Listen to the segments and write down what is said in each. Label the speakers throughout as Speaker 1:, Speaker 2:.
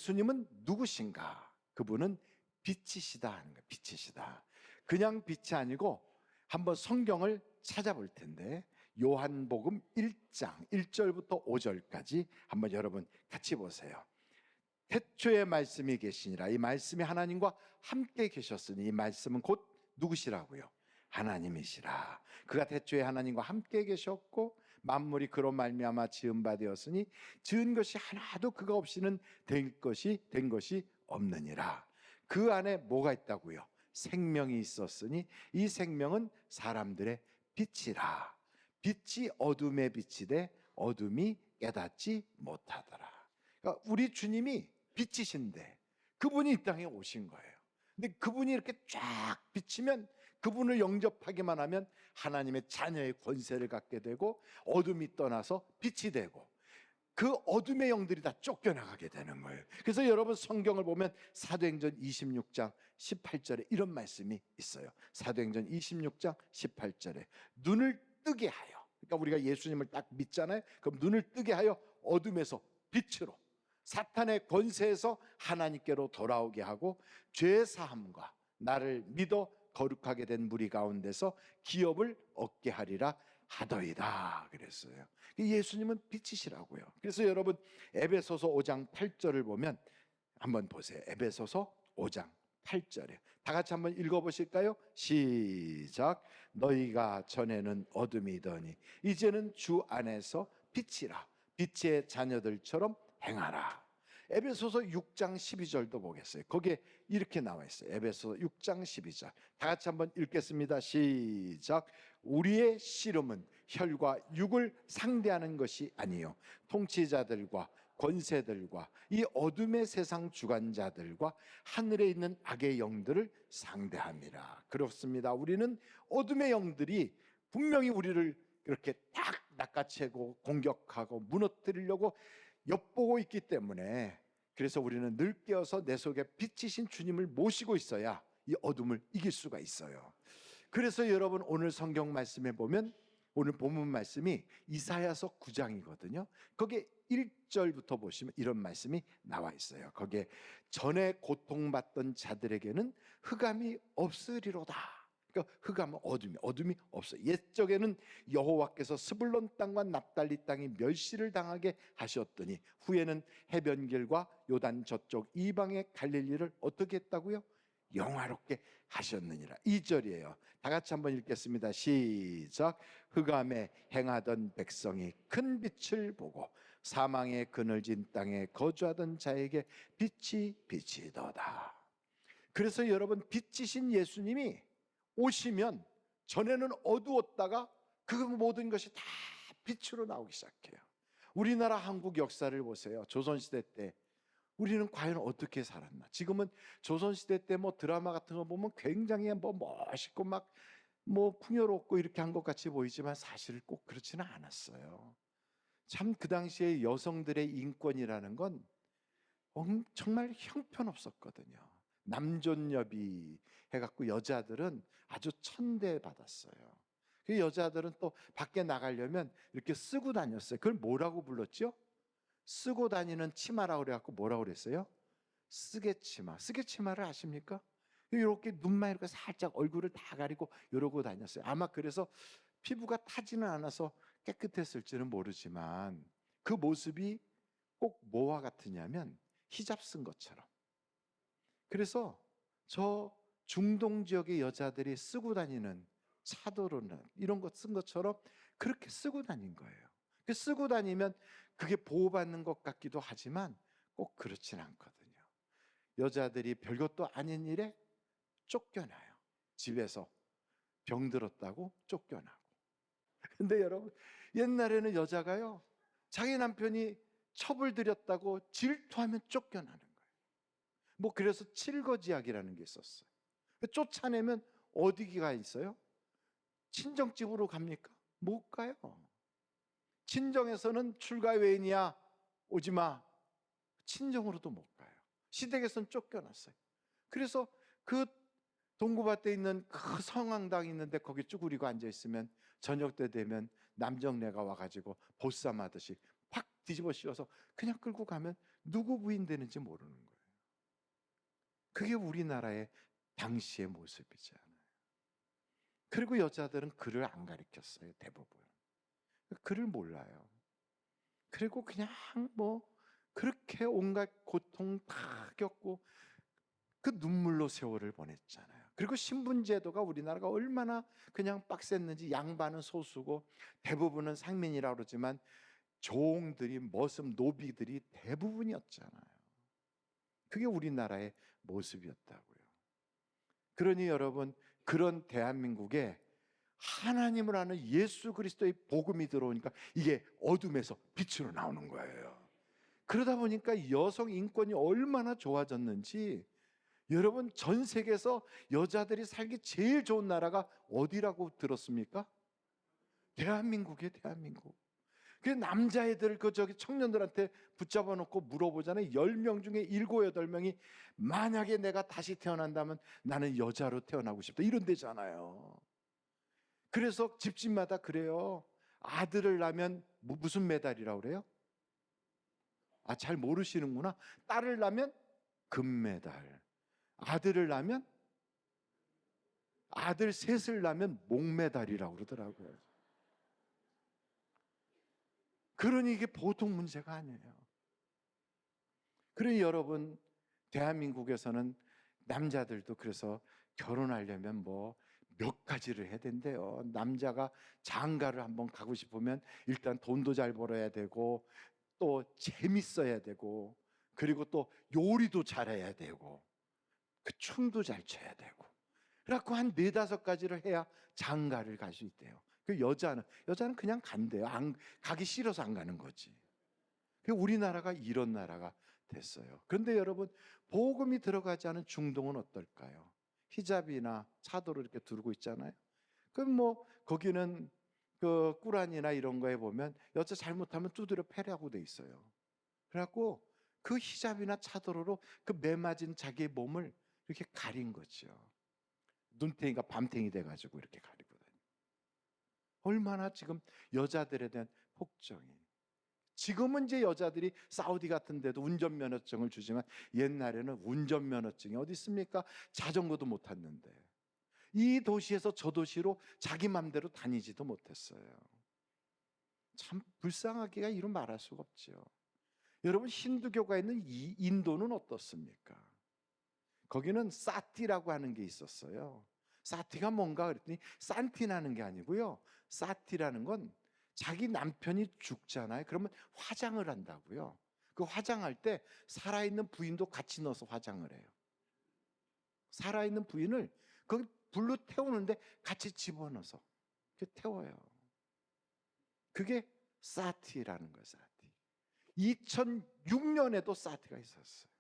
Speaker 1: 예수님은 누구신가? 그분은 빛이시다 하는 거예요. 빛이시다. 그냥 빛이 아니고 한번 성경을 찾아볼 텐데 요한복음 1장 1절부터 5절까지 한번 여러분 같이 보세요. 태초에 말씀이 계시니라. 이 말씀이 하나님과 함께 계셨으니 이 말씀은 곧 누구시라고요? 하나님이시라. 그가 태초에 하나님과 함께 계셨고 만물이 그로 말미암아 지은 바 되었으니 지은 것이 하나도 그가 없이는 된 것이 없느니라. 그 안에 뭐가 있다고요? 생명이 있었으니 이 생명은 사람들의 빛이라. 빛이 어둠에 비치되 어둠이 깨닫지 못하더라. 그러니까 우리 주님이 빛이신데 그분이 이 땅에 오신 거예요. 근데 그분이 이렇게 쫙 비치면 그분을 영접하기만 하면 하나님의 자녀의 권세를 갖게 되고 어둠이 떠나서 빛이 되고 그 어둠의 영들이 다 쫓겨나가게 되는 거예요. 그래서 여러분 성경을 보면 사도행전 26장 18절에 이런 말씀이 있어요. 사도행전 26장 18절에 눈을 뜨게 하여, 그러니까 우리가 예수님을 딱 믿잖아요. 그럼 눈을 뜨게 하여 어둠에서 빛으로, 사탄의 권세에서 하나님께로 돌아오게 하고 죄 사함과 나를 믿어 거룩하게 된 무리 가운데서 기업을 얻게 하리라 하더이다 그랬어요. 예수님은 빛이시라고요. 그래서 여러분 에베소서 5장 8절을 보면 한번 보세요. 에베소서 5장 8절에 다 같이 한번 읽어보실까요? 시작. 너희가 전에는 어둠이더니 이제는 주 안에서 빛이라. 빛의 자녀들처럼 행하라. 에베소서 6장 12절도 보겠어요. 거기에 이렇게 나와 있어요. 에베소서 6장 12절 다 같이 한번 읽겠습니다. 시작. 우리의 씨름은 혈과 육을 상대하는 것이 아니요 통치자들과 권세들과 이 어둠의 세상 주관자들과 하늘에 있는 악의 영들을 상대함이라. 그렇습니다. 우리는 어둠의 영들이 분명히 우리를 그렇게 딱 낚아채고 공격하고 무너뜨리려고 엿보고 있기 때문에 그래서 우리는 늘 깨어서 내 속에 빛이신 주님을 모시고 있어야 이 어둠을 이길 수가 있어요. 그래서 여러분 오늘 성경 말씀에 보면 오늘 본문 말씀이 이사야서 9장이거든요. 거기에 1절부터 보시면 이런 말씀이 나와 있어요. 거기에 전에 고통받던 자들에게는 흑암이 없으리로다. 그러니까 흑암은 어둠이 없어. 옛적에는 여호와께서 스불론 땅과 납달리 땅이 멸시를 당하게 하셨더니 후에는 해변길과 요단 저쪽 이방의 갈릴리를 어떻게 했다고요? 영화롭게 하셨느니라. 2절이에요. 다 같이 한번 읽겠습니다. 시작. 흑암에 행하던 백성이 큰 빛을 보고 사망의 그늘진 땅에 거주하던 자에게 빛이 비치더다. 그래서 여러분 빛이신 예수님이 오시면 전에는 어두웠다가 그 모든 것이 다 빛으로 나오기 시작해요. 우리나라 한국 역사를 보세요. 조선시대 때 우리는 과연 어떻게 살았나? 지금은 조선시대 때 뭐 드라마 같은 거 보면 굉장히 뭐 멋있고 막 뭐 풍요롭고 이렇게 한 것 같이 보이지만 사실 꼭 그렇지는 않았어요. 참 그 당시에 여성들의 인권이라는 건 정말 형편없었거든요. 남존여비 해갖고 여자들은 아주 천대받았어요. 그 여자들은 또 밖에 나가려면 이렇게 쓰고 다녔어요. 그걸 뭐라고 불렀죠? 쓰고 다니는 치마라고 그래갖고 뭐라고 그랬어요? 쓰개치마. 쓰개치마를 아십니까? 이렇게 눈만 이렇게 살짝 얼굴을 다 가리고 이러고 다녔어요. 아마 그래서 피부가 타지는 않아서 깨끗했을지는 모르지만 그 모습이 꼭 뭐와 같으냐면 히잡 쓴 것처럼. 그래서 저 중동 지역의 여자들이 쓰고 다니는 차도로는 이런 것 쓴 것처럼 그렇게 쓰고 다닌 거예요. 쓰고 다니면 그게 보호받는 것 같기도 하지만 꼭 그렇진 않거든요. 여자들이 별것도 아닌 일에 쫓겨나요. 집에서 병들었다고 쫓겨나고. 근데 여러분 옛날에는 여자가요 자기 남편이 첩을 들였다고 질투하면 쫓겨나는 거예요. 뭐 그래서 칠거지약이라는 게 있었어요. 쫓아내면 어디가 있어요? 친정집으로 갑니까? 못 가요. 친정에서는 출가 외인이야 오지 마. 친정으로도 못 가요. 시댁에서는 쫓겨났어요. 그래서 그 동구밭에 있는 그 성황당 있는데 거기 쭈그리고 앉아 있으면 저녁 때 되면 남정네가 와가지고 보쌈하듯이 팍 뒤집어 씌워서 그냥 끌고 가면 누구 부인 되는지 모르는 거예요. 그게 우리나라의 당시의 모습이잖아요. 그리고 여자들은 글을 안 가르쳤어요, 대부분. 글을 몰라요. 그리고 그냥 뭐 그렇게 온갖 고통 다 겪고 그 눈물로 세월을 보냈잖아요. 그리고 신분제도가 우리나라가 얼마나 그냥 빡셌는지, 양반은 소수고 대부분은 상민이라고 그러지만 종들이, 머슴 노비들이 대부분이었잖아요. 그게 우리나라의 모습이었다고요. 그러니 여러분, 그런 대한민국에 하나님을 아는 예수 그리스도의 복음이 들어오니까 이게 어둠에서 빛으로 나오는 거예요. 그러다 보니까 여성 인권이 얼마나 좋아졌는지, 여러분, 전 세계에서 여자들이 살기 제일 좋은 나라가 어디라고 들었습니까? 대한민국이에요, 대한민국. 그 남자애들 저기 청년들한테 붙잡아 놓고 물어보잖아요. 10명 중에 7, 8명이 만약에 내가 다시 태어난다면 나는 여자로 태어나고 싶다, 이런 데잖아요. 그래서 집집마다 그래요. 아들을 낳으면 무슨 메달이라고 그래요? 잘 모르시는구나. 딸을 낳으면 금메달. 아들을 낳으면, 아들 셋을 낳으면 목메달이라고 그러더라고요. 그러니 이게 보통 문제가 아니에요. 그러니 여러분, 대한민국에서는 남자들도 그래서 결혼하려면 뭐 몇 가지를 해야 된대요. 남자가 장가를 한번 가고 싶으면 일단 돈도 잘 벌어야 되고, 또 재밌어야 되고, 그리고 또 요리도 잘해야 되고, 그 춤도 잘 춰야 되고, 그래갖고 한 4-5가지를 해야 장가를 갈 수 있대요. 그 여자는 그냥 간대요. 안 가기 싫어서 안 가는 거지. 우리나라가 이런 나라가 됐어요. 그런데 여러분, 복음이 들어가지 않은 중동은 어떨까요? 히잡이나 차도를 이렇게 두르고 있잖아요. 그럼 뭐 거기는 그 꾸란이나 이런 거에 보면 여자 잘못하면 두드려 패라고 돼 있어요. 그래갖고 그 히잡이나 차도로 그 매맞은 자기의 몸을 이렇게 가린 거죠. 눈탱이가 밤탱이 돼가지고 이렇게 가리고 다녀요. 얼마나 지금 여자들에 대한 폭정이. 지금은 이제 여자들이 사우디 같은 데도 운전면허증을 주지만 옛날에는 운전면허증이 어디 있습니까? 자전거도 못 탔는데, 이 도시에서 저 도시로 자기 맘대로 다니지도 못했어요. 참 불쌍하기가 이루 말할 수가 없죠. 여러분, 힌두교가 있는 이 인도는 어떻습니까? 거기는 사티라고 하는 게 있었어요. 사티가 뭔가 그랬더니 산티나는 게 아니고요. 사티라는 건 자기 남편이 죽잖아요. 그러면 화장을 한다고요. 그 화장할 때 살아있는 부인도 같이 넣어서 화장을 해요. 살아있는 부인을 거기 불로 태우는데 같이 집어넣어서 태워요. 그게 사티라는 거예요. 사티. 2006년에도 사티가 있었어요.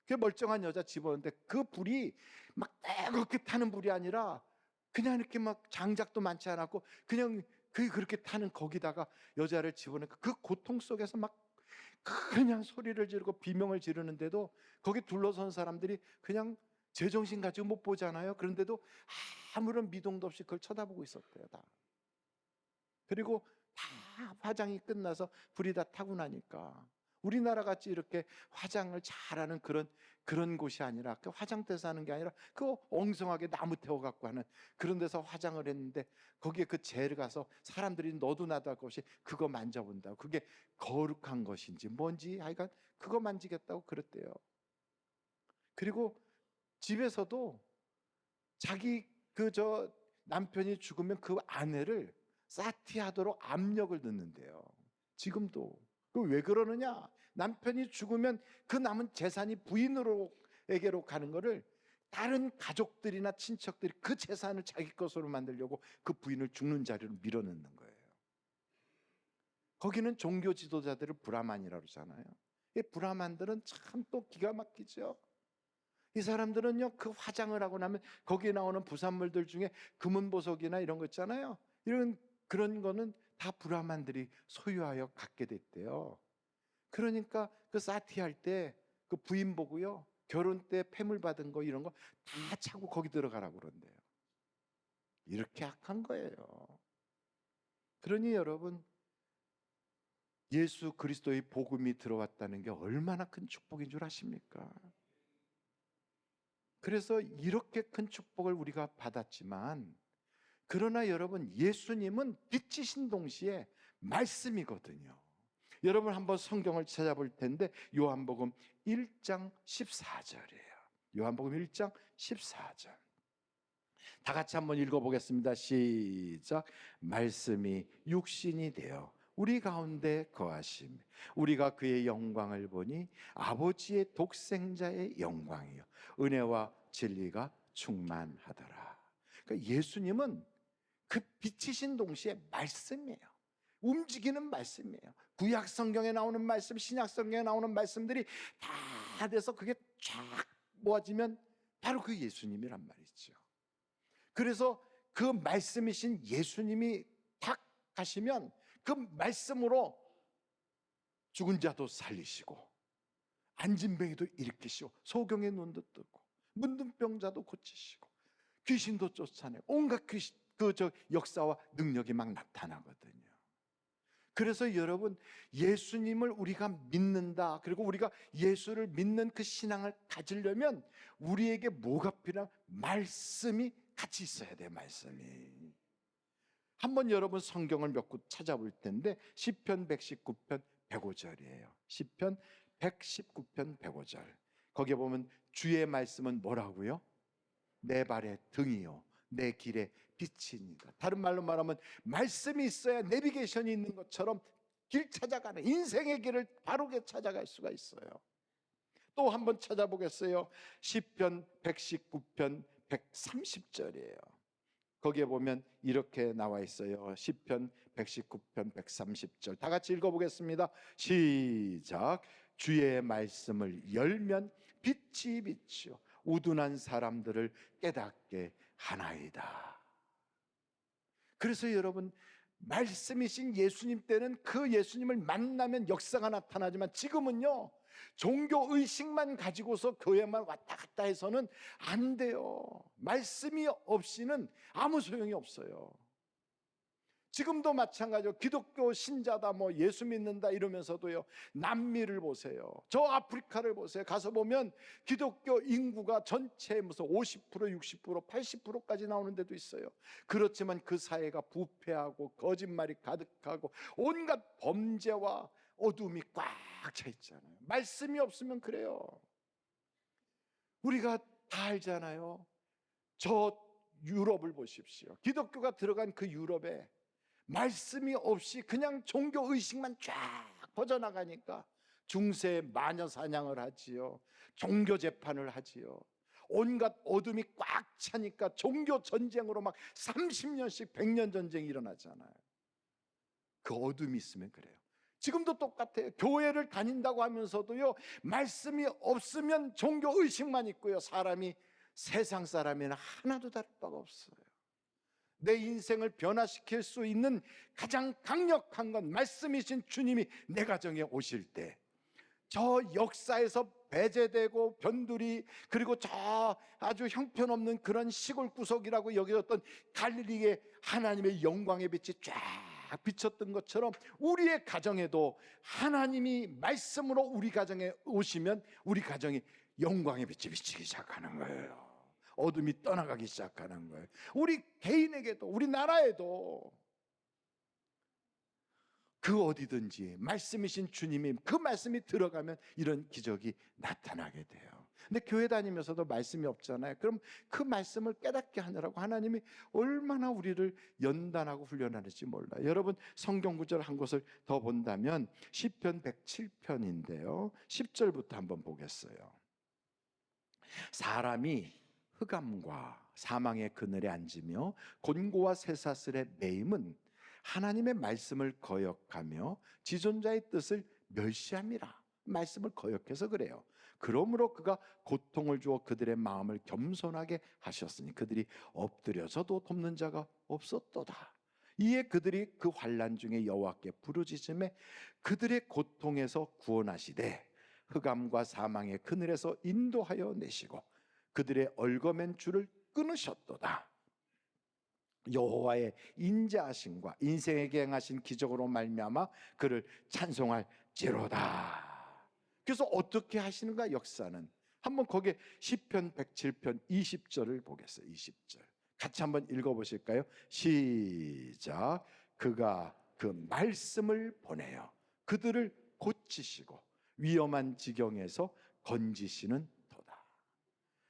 Speaker 1: 그 멀쩡한 여자 집어넣는데 그 불이 막 뜨겁게 타는 불이 아니라 그냥 이렇게 막 장작도 많지 않았고 그냥 그렇게 타는 거기다가 여자를 집어넣으니까 그 고통 속에서 막 그냥 소리를 지르고 비명을 지르는데도 거기 둘러선 사람들이 그냥 제정신 가지고 못 보잖아요. 그런데도 아무런 미동도 없이 그걸 쳐다보고 있었대요, 다. 그리고 다 화장이 끝나서 불이 다 타고 나니까 우리나라 같이 이렇게 화장을 잘하는 그런 곳이 아니라, 그 화장대에서 하는 게 아니라 그 엉성하게 나무 태워 갖고 하는 그런 데서 화장을 했는데, 거기에 그 젤을 가서 사람들이 너도 나도 할 것이 그거 만져본다고, 그게 거룩한 것인지 뭔지 하여간 그거 만지겠다고 그랬대요. 그리고 집에서도 자기 남편이 죽으면 그 아내를 사티하도록 압력을 넣는데요. 지금도. 왜 그러느냐? 남편이 죽으면 그 남은 재산이 부인에게로 가는 거를 다른 가족들이나 친척들이 그 재산을 자기 것으로 만들려고 그 부인을 죽는 자리로 밀어넣는 거예요. 거기는 종교 지도자들을 브라만이라고 그러잖아요. 이 브라만들은 참 또 기가 막히죠. 이 사람들은요, 그 화장을 하고 나면 거기에 나오는 부산물들 중에 금은보석이나 이런 거 있잖아요. 그런 거는 다 브라만들이 소유하여 갖게 됐대요. 그러니까 그 사티 할 때 그 부인 보고요, 결혼 때 폐물 받은 거 이런 거 다 차고 거기 들어가라고 그런대요. 이렇게 악한 거예요. 그러니 여러분, 예수 그리스도의 복음이 들어왔다는 게 얼마나 큰 축복인 줄 아십니까? 그래서 이렇게 큰 축복을 우리가 받았지만, 그러나 여러분, 예수님은 빛이신 동시에 말씀이거든요. 여러분 한번 성경을 찾아볼 텐데 요한복음 1장 14절이에요. 요한복음 1장 14절. 다 같이 한번 읽어보겠습니다. 시작. 말씀이 육신이 되어 우리 가운데 거하심, 우리가 그의 영광을 보니 아버지의 독생자의 영광이요 은혜와 진리가 충만하더라. 그러니까 예수님은 그 빛이신 동시에 말씀이에요. 움직이는 말씀이에요. 구약 성경에 나오는 말씀, 신약 성경에 나오는 말씀들이 다 돼서 그게 쫙 모아지면 바로 그 예수님이란 말이죠. 그래서 그 말씀이신 예수님이 탁 하시면 그 말씀으로 죽은 자도 살리시고 안진뱅이도 일으키시고 소경의 눈도 뜨고 문둥병자도 고치시고 귀신도 쫓아내고 온갖 역사와 능력이 막 나타나거든요. 그래서 여러분, 예수님을 우리가 믿는다, 그리고 우리가 예수를 믿는 그 신앙을 가지려면 우리에게 뭐가 필요한? 말씀이 같이 있어야 돼. 말씀이. 한번 여러분 성경을 몇 구 찾아볼 텐데 시편 119편 105절이에요. 시편 119편 105절. 거기에 보면 주의 말씀은 뭐라고요? 내 발의 등이요 내 길의 빛이니까. 다른 말로 말하면 말씀이 있어야 내비게이션이 있는 것처럼 길 찾아가는, 인생의 길을 바르게 찾아갈 수가 있어요. 또 한번 찾아보겠어요. 시편 119편 130절이에요. 거기에 보면 이렇게 나와 있어요. 시편 119편 130절. 다 같이 읽어보겠습니다. 시작. 주의 말씀을 열면 빛이 비치어 우둔한 사람들을 깨닫게 하나이다. 그래서 여러분, 말씀이신 예수님 때는 그 예수님을 만나면 역사가 나타나지만 지금은요, 종교 의식만 가지고서 교회만 왔다 갔다 해서는 안 돼요. 말씀이 없이는 아무 소용이 없어요. 지금도 마찬가지로 기독교 신자다, 뭐 예수 믿는다 이러면서도요, 남미를 보세요. 저 아프리카를 보세요. 가서 보면 기독교 인구가 전체의 무슨 50%, 60%, 80%까지 나오는 데도 있어요. 그렇지만 그 사회가 부패하고 거짓말이 가득하고 온갖 범죄와 어둠이 꽉 차 있잖아요. 말씀이 없으면 그래요. 우리가 다 알잖아요. 저 유럽을 보십시오. 기독교가 들어간 그 유럽에 말씀이 없이 그냥 종교 의식만 쫙 퍼져나가니까 중세 마녀 사냥을 하지요. 종교 재판을 하지요. 온갖 어둠이 꽉 차니까 종교 전쟁으로 막 30년씩 100년 전쟁이 일어나잖아요. 그 어둠이 있으면 그래요. 지금도 똑같아요. 교회를 다닌다고 하면서도요, 말씀이 없으면 종교 의식만 있고요, 사람이 세상 사람이나 하나도 다를 바가 없어요. 내 인생을 변화시킬 수 있는 가장 강력한 건 말씀이신 주님이 내 가정에 오실 때, 저 역사에서 배제되고 변두리, 그리고 저 아주 형편없는 그런 시골 구석이라고 여겨졌던 갈릴리의 하나님의 영광의 빛이 쫙 비쳤던 것처럼 우리의 가정에도 하나님이 말씀으로 우리 가정에 오시면 우리 가정이 영광의 빛이 비치기 시작하는 거예요. 어둠이 떠나가기 시작하는 거예요. 우리 개인에게도, 우리 나라에도, 그 어디든지 말씀이신 주님이, 그 말씀이 들어가면 이런 기적이 나타나게 돼요. 근데 교회 다니면서도 말씀이 없잖아요. 그럼 그 말씀을 깨닫게 하느라고 하나님이 얼마나 우리를 연단하고 훈련하는지 몰라요. 여러분, 성경 구절 한 곳을 더 본다면 시편 107편인데요 10절부터 한번 보겠어요. 사람이 흑암과 사망의 그늘에 앉으며 곤고와 쇠사슬에 매임은 하나님의 말씀을 거역하며 지존자의 뜻을 멸시함이라. 말씀을 거역해서 그래요. 그러므로 그가 고통을 주어 그들의 마음을 겸손하게 하셨으니 그들이 엎드려져도 돕는 자가 없었도다. 이에 그들이 그 환난 중에 여호와께 부르짖음에 그들의 고통에서 구원하시되 흑암과 사망의 그늘에서 인도하여 내시고 그들의 얽어맨 줄을 끊으셨도다. 여호와의 인자하심과 인생에게 행하신 기적으로 말미암아 그를 찬송할지로다. 그래서 어떻게 하시는가? 역사는 한번 거기에 시편 107편 20절을 보겠어요. 20절 같이 한번 읽어보실까요? 시작. 그가 그 말씀을 보내어 그들을 고치시고 위험한 지경에서 건지시는 도다.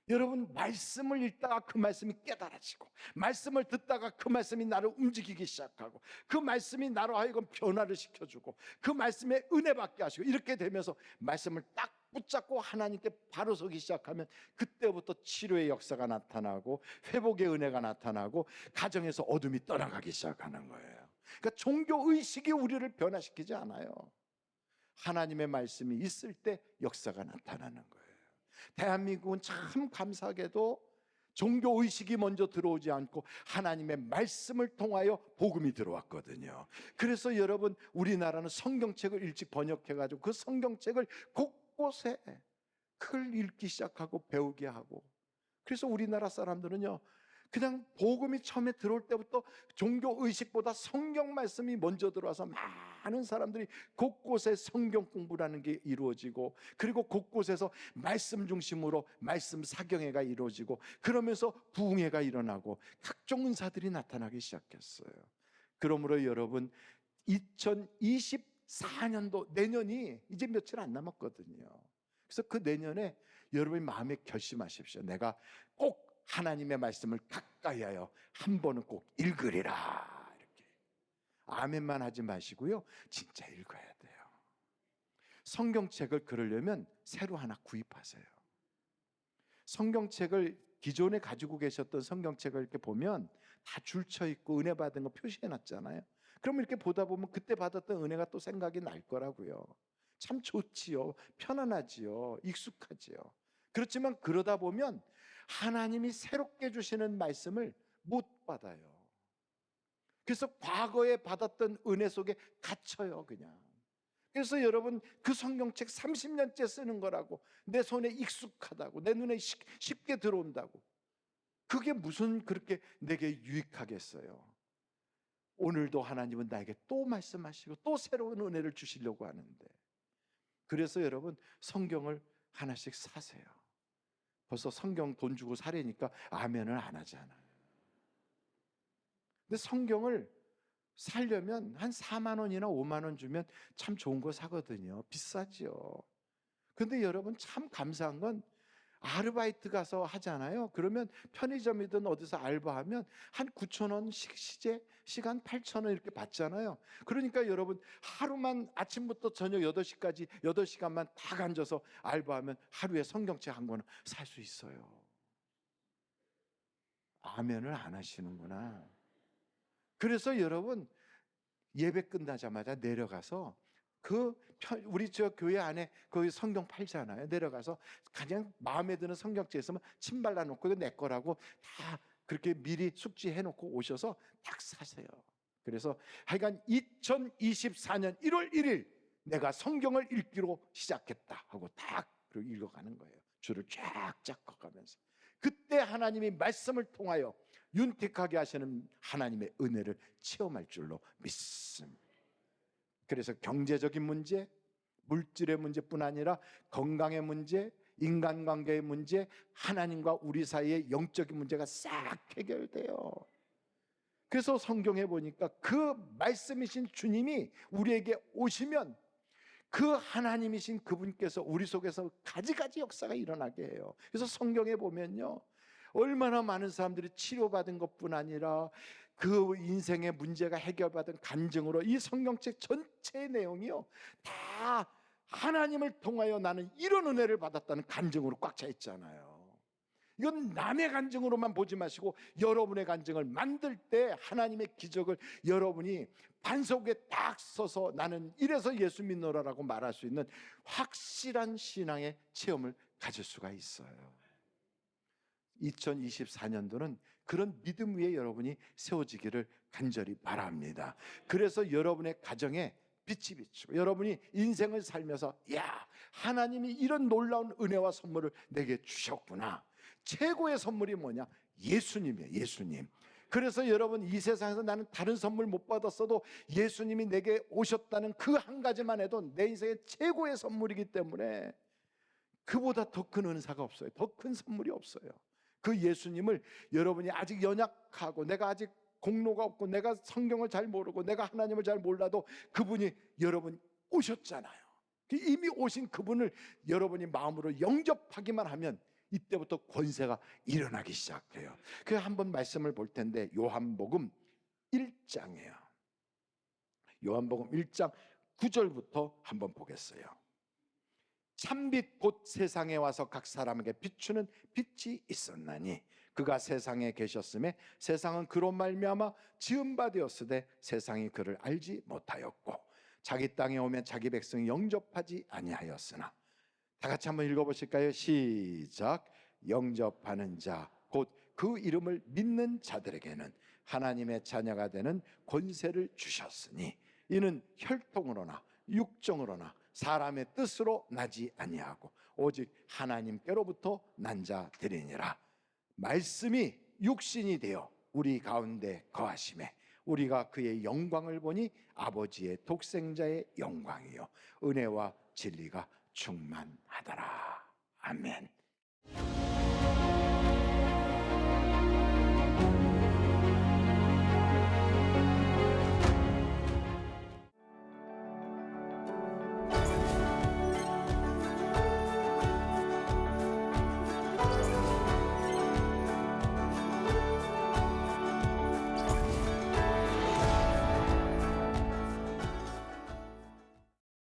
Speaker 1: 여러분, 말씀을 읽다가 그 말씀이 깨달아지고, 말씀을 듣다가 그 말씀이 나를 움직이기 시작하고, 그 말씀이 나로 하여금 변화를 시켜주고, 그 말씀에 은혜 받게 하시고, 이렇게 되면서 말씀을 딱 붙잡고 하나님께 바로 서기 시작하면 그때부터 치료의 역사가 나타나고 회복의 은혜가 나타나고 가정에서 어둠이 떠나가기 시작하는 거예요. 그러니까 종교의식이 우리를 변화시키지 않아요. 하나님의 말씀이 있을 때 역사가 나타나는 거예요. 대한민국은 참 감사하게도 종교의식이 먼저 들어오지 않고 하나님의 말씀을 통하여 복음이 들어왔거든요. 그래서 여러분, 우리나라는 성경책을 일찍 번역해가지고 그 성경책을 곳곳에 그걸 읽기 시작하고 배우게 하고, 그래서 우리나라 사람들은요 그냥 복음이 처음에 들어올 때부터 종교의식보다 성경 말씀이 먼저 들어와서 많은 사람들이 곳곳에 성경 공부라는 게 이루어지고, 그리고 곳곳에서 말씀 중심으로 말씀 사경회가 이루어지고, 그러면서 부흥회가 일어나고 각종 은사들이 나타나기 시작했어요. 그러므로 여러분, 2024년도 내년이 이제 며칠 안 남았거든요. 그래서 그 내년에 여러분이 마음에 결심하십시오. 내가 꼭 하나님의 말씀을 가까이 하여 한 번은 꼭 읽으리라. 이렇게 아멘만 하지 마시고요, 진짜 읽어야 돼요. 성경책을 그러려면 새로 하나 구입하세요. 성경책을 기존에 가지고 계셨던 성경책을 이렇게 보면 다 줄쳐 있고 은혜 받은 거 표시해 놨잖아요. 그러면 이렇게 보다 보면 그때 받았던 은혜가 또 생각이 날 거라고요. 참 좋지요. 편안하지요. 익숙하지요. 그렇지만 그러다 보면 하나님이 새롭게 주시는 말씀을 못 받아요. 그래서 과거에 받았던 은혜 속에 갇혀요, 그냥. 그래서 여러분, 그 성경책 30년째 쓰는 거라고, 내 손에 익숙하다고, 내 눈에 쉽게 들어온다고, 그게 무슨 그렇게 내게 유익하겠어요. 오늘도 하나님은 나에게 또 말씀하시고 또 새로운 은혜를 주시려고 하는데, 그래서 여러분, 성경을 하나씩 사세요. 벌써 성경 돈 주고 사려니까 아멘을 안 하잖아요. 근데 성경을 사려면 한 4만 원이나 5만 원 주면 참 좋은 거 사거든요. 비싸죠. 근데 여러분, 참 감사한 건 아르바이트 가서 하잖아요. 그러면 편의점이든 어디서 알바하면 한 9천 원씩 시간 8천 원 이렇게 받잖아요. 그러니까 여러분, 하루만 아침부터 저녁 8시까지 8시간만 딱 앉아서 알바하면 하루에 성경책 한 권은 살 수 있어요. 아멘을 안 하시는구나. 그래서 여러분, 예배 끝나자마자 내려가서 우리 저 교회 안에 거기 성경 팔잖아요. 내려가서 그냥 마음에 드는 성경책 있으면 침 발라놓고 이거 내 거라고 다 그렇게 미리 숙지해 놓고 오셔서 딱 사세요. 그래서 하여간 2024년 1월 1일 내가 성경을 읽기로 시작했다 하고 딱 그리고 읽어가는 거예요. 줄을 쫙쫙 걷가면서 그때 하나님이 말씀을 통하여 윤택하게 하시는 하나님의 은혜를 체험할 줄로 믿습니다. 그래서 경제적인 문제, 물질의 문제뿐 아니라 건강의 문제, 인간관계의 문제, 하나님과 우리 사이의 영적인 문제가 싹 해결돼요. 그래서 성경에 보니까 그 말씀이신 주님이 우리에게 오시면 그 하나님이신 그분께서 우리 속에서 가지가지 역사가 일어나게 해요. 그래서 성경에 보면요, 얼마나 많은 사람들이 치료받은 것뿐 아니라 그 인생의 문제가 해결받은 간증으로 이 성경책 전체의 내용이요, 다 하나님을 통하여 나는 이런 은혜를 받았다는 간증으로 꽉 차 있잖아요. 이건 남의 간증으로만 보지 마시고 여러분의 간증을 만들 때 하나님의 기적을 여러분이 반석에 딱 서서 나는 이래서 예수 믿노라라고 말할 수 있는 확실한 신앙의 체험을 가질 수가 있어요. 2024년도는 그런 믿음 위에 여러분이 세워지기를 간절히 바랍니다. 그래서 여러분의 가정에 빛이 비치고 여러분이 인생을 살면서, 야, 하나님이 이런 놀라운 은혜와 선물을 내게 주셨구나. 최고의 선물이 뭐냐? 예수님이에요. 예수님. 그래서 여러분, 이 세상에서 나는 다른 선물 못 받았어도 예수님이 내게 오셨다는 그 한 가지만 해도 내 인생의 최고의 선물이기 때문에 그보다 더 큰 은사가 없어요. 더 큰 선물이 없어요. 그 예수님을 여러분이 아직 연약하고 내가 아직 공로가 없고 내가 성경을 잘 모르고 내가 하나님을 잘 몰라도 그분이 여러분 오셨잖아요. 이미 오신 그분을 여러분이 마음으로 영접하기만 하면 이때부터 권세가 일어나기 시작해요. 그래서 한번 말씀을 볼 텐데 요한복음 1장이에요. 요한복음 1장 9절부터 한번 보겠어요. 참빛 곧 세상에 와서 각 사람에게 비추는 빛이 있었나니 그가 세상에 계셨음에 세상은 그로 말미암아 지은 바 되었으되 세상이 그를 알지 못하였고 자기 땅에 오면 자기 백성이 영접하지 아니하였으나, 다 같이 한번 읽어보실까요? 시작. 영접하는 자 곧 그 이름을 믿는 자들에게는 하나님의 자녀가 되는 권세를 주셨으니 이는 혈통으로나 육정으로나 사람의 뜻으로 나지 아니하고 오직 하나님께로부터 난 자들이니라. 말씀이 육신이 되어 우리 가운데 거하심에 우리가 그의 영광을 보니 아버지의 독생자의 영광이요 은혜와 진리가 충만하더라. 아멘.